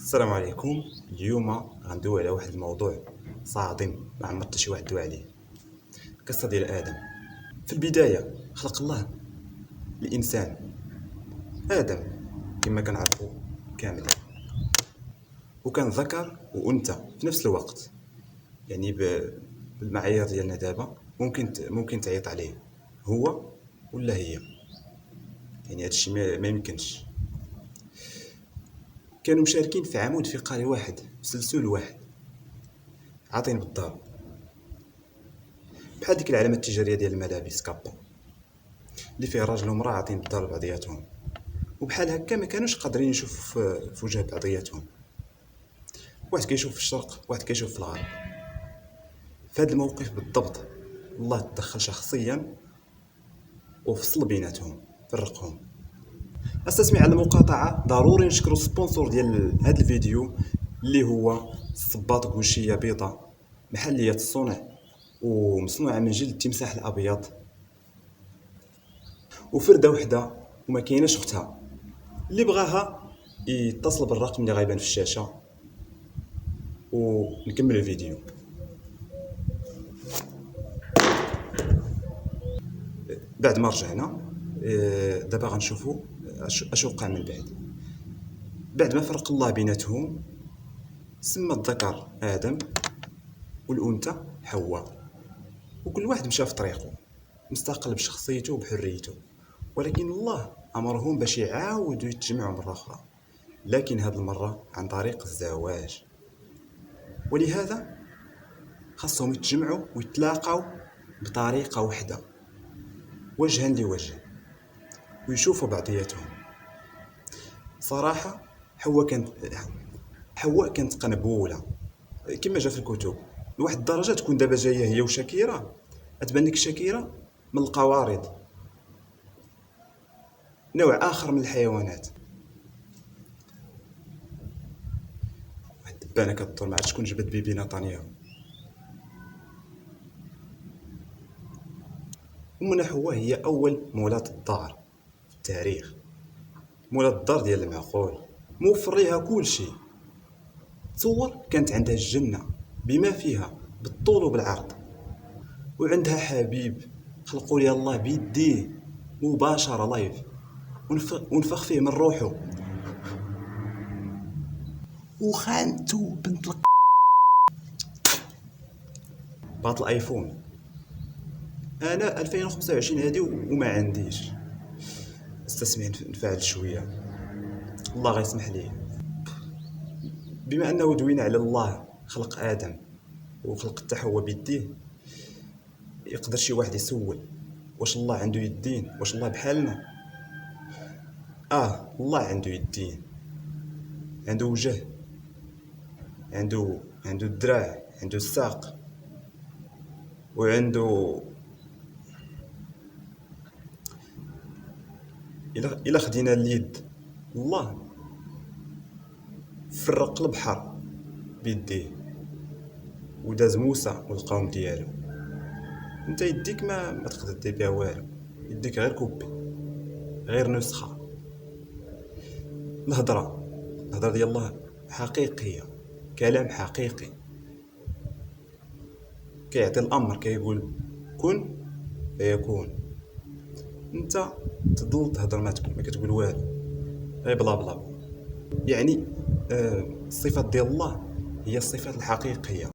السلام عليكم. اليوم غندوي على واحد الموضوع صادم ما عمر حتى شي واحد دوى عليه. القصه ديال ادم. في البدايه خلق الله الانسان ادم كما كنعرفوا كامل، وكان ذكر وانثى في نفس الوقت. يعني بالمعايير ديالنا دابا ممكن تعيط عليه هو ولا هي. يعني هادشي ما يمكنش. كانوا مشاركين في عمود فقري واحد، في سلسول واحد، عاطين بالضرب، بحال ديك العلامه التجاريه ديال الملابس كابا اللي فيه راجل ومراه عاطين بالضرب بعضياتهم، وبحال هكا ما كانوش قادرين يشوفوا في وجه بعضياتهم. واحد كيشوف في الشرق، واحد كيشوف في الغرب. في هذا الموقف بالضبط الله تدخل شخصيا وفصل بيناتهم، فرقهم. استسمع على المقاطعه ضروري نشكروا السبونسور ديال هذا الفيديو اللي هو صباط قوشيه بيضاء محليه الصنع ومصنوعه من جلد التمساح الابيض، وفرده وحده وما كايناش اختها. اللي بغاها يتصل بالرقم اللي غايبان في الشاشه ونكمل الفيديو. بعد ما رجعنا دابا غنشوفوا اش وقع من بعد ما فرق الله بيناتهم. سمى الذكر ادم والانثى حواء، وكل واحد مشى في طريقه مستقل بشخصيته وبحريته. ولكن الله امرهم باش يعاودوا يتجمعوا مره اخرى، لكن هذه المره عن طريق الزواج. ولهذا خاصهم يتجمعوا ويتلاقوا بطريقه واحده، وجها لوجه، ويشوفوا بعضياتهم. صراحه حواء كانت قنبوله كما جا في الكتب. لواحد الدرجه تكون دابا جايه هي وشاكيره، تبان لك شاكيره من القوارض، نوع اخر من الحيوانات. واحد الدبانه كدور، ما عرفتش شكون جبد بيبي نتنياهو. أمنا حواء هي أول مولاة الدار في التاريخ، مولاة الدار ديال المعقول، موفر ليها كل شيء. تصور كانت عندها الجنة بما فيها بالطول وبالعرض، وعندها حبيب خلقوا لي الله بيديه مباشرة لايف، ونفخ فيه من روحه. وخانتو بنت باط الايفون. انا 2025 هادي وما عنديش. استسمع نفعل شويه، الله غيسمح لي. بما انه دوينا على الله خلق ادم وخلق حتى حواء بيديه، يقدر شي واحد يسول واش الله عنده يدين؟ واش الله بحالنا؟ الله عنده يدين، عنده وجه، عنده الذراع، عنده الساق، وعنده إلا خدينا اليد. الله فرق البحر بيديه وداز موسى والقوم ديالو. انت يديك ما تقدر دير بها والو، يديك غير كوبي، غير نسخه. الهضره ديال الله حقيقيه، كلام حقيقي. كيعطي الامر، كيقول كن فيكون. انت تضل تهضر ما كتقول والو، غير بلا بلا. يعني الصفات ديال الله هي الصفات الحقيقيه.